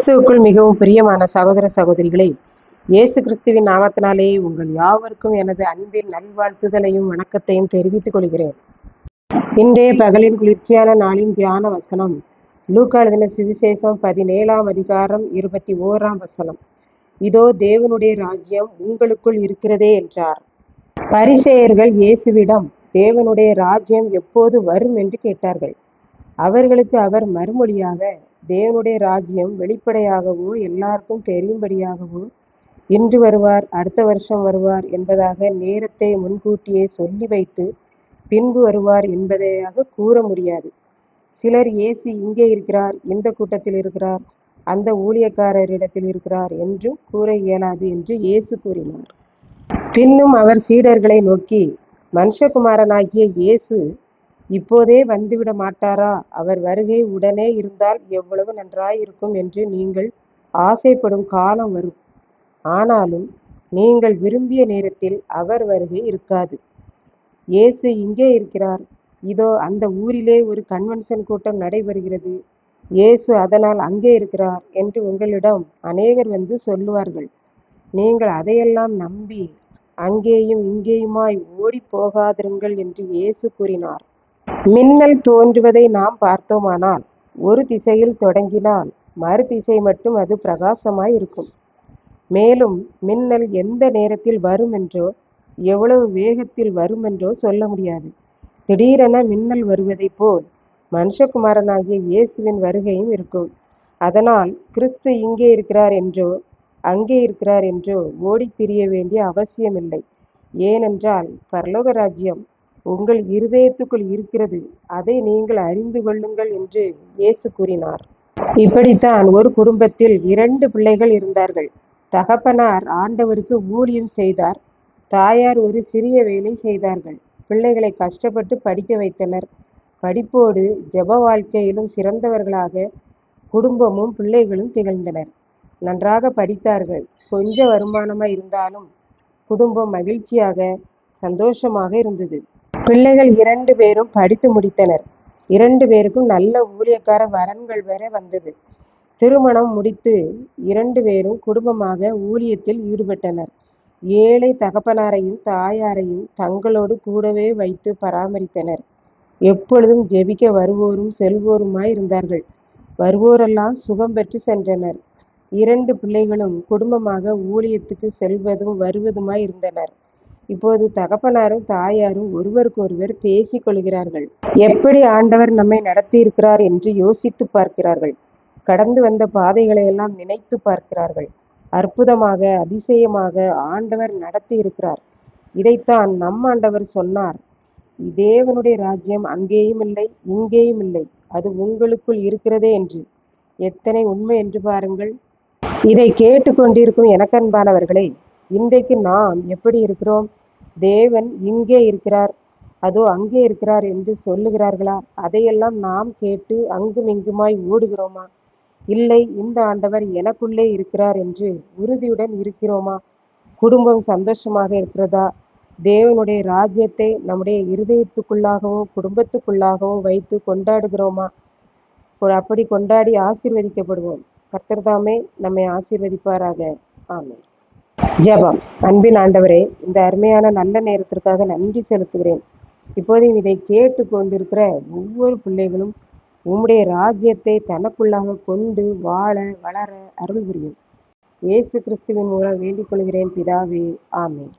கிறிஸ்துவுக்குள் மிகவும் பிரியமான சகோதர சகோதரிகளே, இயேசு கிறிஸ்துவின் நாமத்தினாலே உங்கள் யாவருக்கும் எனது அன்பின் நல்வாழ்த்துதலையும் வணக்கத்தையும் தெரிவித்துக் கொள்கிறேன். இன்றைய பகலின் குளிர்ச்சியான நாளின் தியான வசனம் லூக்கா எழுதின சுவிசேஷம் 17ஆம் அதிகாரம் 21ஆம் வசனம். இதோ தேவனுடைய ராஜ்யம் உங்களுக்குள் இருக்கிறதே என்றார். பரிசேயர்கள் இயேசுவிடம் தேவனுடைய ராஜ்யம் எப்போது வரும் என்று கேட்டார்கள். அவர்களுக்கு அவர் மறுமொழியாக, தேவனுடைய ராஜ்யம் வெளிப்படையாகவோ எல்லாருக்கும் தெரியும்படியாகவோ இன்று வருவார், அடுத்த வருஷம் வருவார் என்பதாக நேரத்தை முன்கூட்டியே சொல்லி வைத்து பின்பு வருவார் என்பதையாக கூற முடியாது. சிலர் இயேசு இங்கே இருக்கிறார், இந்த கூட்டத்தில் இருக்கிறார், அந்த ஊழியக்காரரிடத்தில் இருக்கிறார் என்றும் கூற இயலாது என்று இயேசு கூறினார். பின்னும் அவர் சீடர்களை நோக்கி, மனுஷகுமாரனாகிய இயேசு இப்போதே வந்துவிட மாட்டாரா? அவர் வருகை உடனே இருந்தால் எவ்வளவு நன்றாயிருக்கும் என்று நீங்கள் ஆசைப்படும் காலம் வரும். ஆனாலும் நீங்கள் விரும்பிய நேரத்தில் அவர் வருகை இருக்காது. இயேசு இங்கே இருக்கிறார், இதோ அந்த ஊரிலே ஒரு கன்வென்ஷன் கூட்டம் நடைபெறுகிறது, இயேசு அதனால் அங்கே இருக்கிறார் என்று உங்களிடம் அநேகர் வந்து சொல்லுவார்கள். நீங்கள் அதையெல்லாம் நம்பி அங்கேயும் இங்கேயுமாய் ஓடி போகாதிருங்கள் என்று இயேசு கூறினார். மின்னல் தோன்றுவதை நாம் பார்த்தோமானால் ஒரு திசையில் தொடங்கினால் மறு திசை மட்டும் அது பிரகாசமாய் இருக்கும். மேலும் மின்னல் எந்த நேரத்தில் வரும் என்றோ எவ்வளவு வேகத்தில் வரும் என்றோ சொல்ல முடியாது. திடீரென மின்னல் வருவதைப் போல் மனுஷகுமாரனாகிய இயேசுவின் வருகையும் இருக்கும். அதனால் கிறிஸ்து இங்கே இருக்கிறார் என்றோ அங்கே இருக்கிறார் என்றோ ஓடித் திரிய வேண்டிய அவசியமில்லை. ஏனென்றால் பரலோக ராஜ்யம் உங்கள் இருதயத்துக்குள் இருக்கிறது, அதை நீங்கள் அறிந்து கொள்ளுங்கள் என்று இயேசு கூறினார். இப்படித்தான் ஒரு குடும்பத்தில் 2 பிள்ளைகள் இருந்தார்கள். தகப்பனார் ஆண்டவருக்கு ஊழியம் செய்தார், தாயார் ஒரு சிறிய வேலை செய்தார்கள். பிள்ளைகளை கஷ்டப்பட்டு படிக்க வைத்தனர். படிப்போடு ஜெப வாழ்க்கையிலும் சிறந்தவர்களாக குடும்பமும் பிள்ளைகளும் திகழ்ந்தனர். நன்றாக படித்தார்கள். கொஞ்ச வருமானமாக இருந்தாலும் குடும்பம் மகிழ்ச்சியாக சந்தோஷமாக இருந்தது. பிள்ளைகள் 2 பேரும் படித்து முடித்தனர். 2 பேருக்கும் நல்ல ஊழியக்கார வரன்கள் வேற வந்தது. திருமணம் முடித்து 2 பேரும் குடும்பமாக ஊழியத்தில் ஈடுபட்டனர். ஏழை தகப்பனாரையும் தாயாரையும் தங்களோடு கூடவே வைத்து பராமரித்தனர். எப்பொழுதும் ஜெபிக்க வருவோரும் செல்வோருமாய் இருந்தார்கள். வருவோரெல்லாம் சுகம் பெற்று சென்றனர். 2 பிள்ளைகளும் குடும்பமாக ஊழியத்துக்கு செல்வதும் வருவதுமாய் இருந்தனர். இப்போது தகப்பனாரும் தாயாரும் ஒருவருக்கொருவர் பேசிக் கொள்கிறார்கள். எப்படி ஆண்டவர் நம்மை நடத்தி இருக்கிறார் என்று யோசித்து பார்க்கிறார்கள். கடந்து வந்த பாதைகளை எல்லாம் நினைத்து பார்க்கிறார்கள். அற்புதமாக அதிசயமாக ஆண்டவர் நடத்தி இருக்கிறார். இதைத்தான் நம் ஆண்டவர் சொன்னார், தேவனுடைய ராஜ்யம் அங்கேயும் இல்லை இங்கேயும் இல்லை, அது உங்களுக்குள் இருக்கிறதே என்று. எத்தனை உண்மை என்று பாருங்கள். இதை கேட்டுக்கொண்டிருக்கும் எனக்கன்பானவர்களே, இன்றைக்கு நாம் எப்படி இருக்கிறோம்? தேவன் இங்கே இருக்கிறார், அதோ அங்கே இருக்கிறார் என்று சொல்லுகிறார்களா? அதையெல்லாம் நாம் கேட்டு அங்கும் இங்குமாய் ஓடுகிறோமா? இல்லை, இந்த ஆண்டவர் எனக்குள்ளே இருக்கிறார் என்று உறுதியுடன் இருக்கிறோமா? குடும்பம் சந்தோஷமாக இருக்கிறதா? தேவனுடைய ராஜ்யத்தை நம்முடைய இருதயத்துக்குள்ளாகவும் குடும்பத்துக்குள்ளாகவும் வைத்து கொண்டாடுகிறோமா? அப்படி கொண்டாடி ஆசீர்வதிக்கப்படுவோம். கர்த்தர் தாமே நம்மை ஆசீர்வதிப்பாராக. ஆமென். ஜெபம். அன்பின் ஆண்டவரே, இந்த அருமையான நல்ல நேரத்திற்காக நன்றி செலுத்துகிறேன். இப்போதையும் இதை கேட்டு கொண்டிருக்கிற ஒவ்வொரு பிள்ளைகளும் உம்முடைய ராஜ்யத்தை தனக்குள்ளாக கொண்டு வாழ வளர அருள் புரியும். இயேசு கிறிஸ்துவின் மூலம் வேண்டிக் கொள்கிறேன் பிதாவே. ஆமென்.